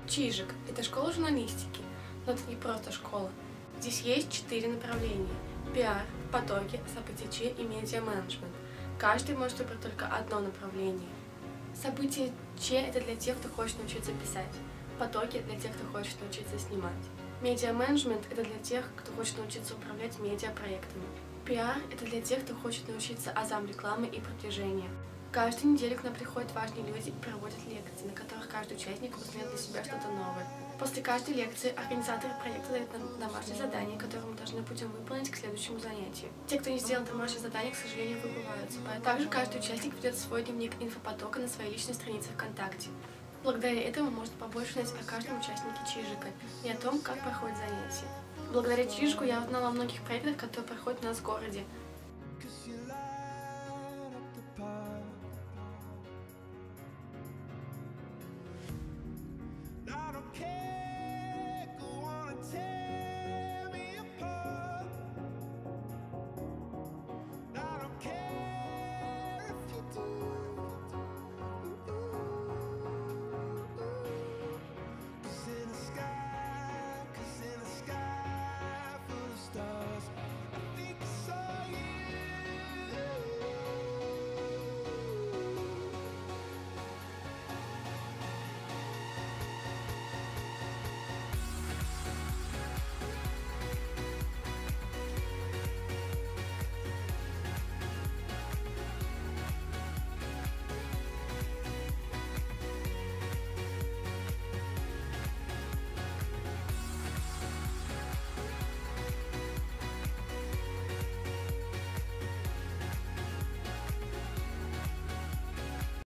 Чижик – это школа журналистики, но это не просто школа. Здесь есть 4 направления – пиар, потоки, события Ч и медиа-менеджмент. Каждый может выбрать только одно направление. События Ч – это для тех, кто хочет научиться писать. Потоки – для тех, кто хочет научиться снимать. Медиа-менеджмент – это для тех, кто хочет научиться управлять медиапроектами. Пиар – это для тех, кто хочет научиться азам рекламы и продвижения. Каждую неделю к нам приходят важные люди и проводят лекции, на которых каждый участник узнает для себя что-то новое. После каждой лекции организаторы проекта дают нам домашнее задание, которое мы должны будем выполнить к следующему занятию. Те, кто не сделал домашнее задание, к сожалению, выбываются. Также каждый участник ведет свой дневник инфопотока на своей личной странице ВКонтакте. Благодаря этому можно побольше знать о каждом участнике Чижика и о том, как проходит занятие. Благодаря Чижику я узнала о многих проектах, которые проходят у нас в городе.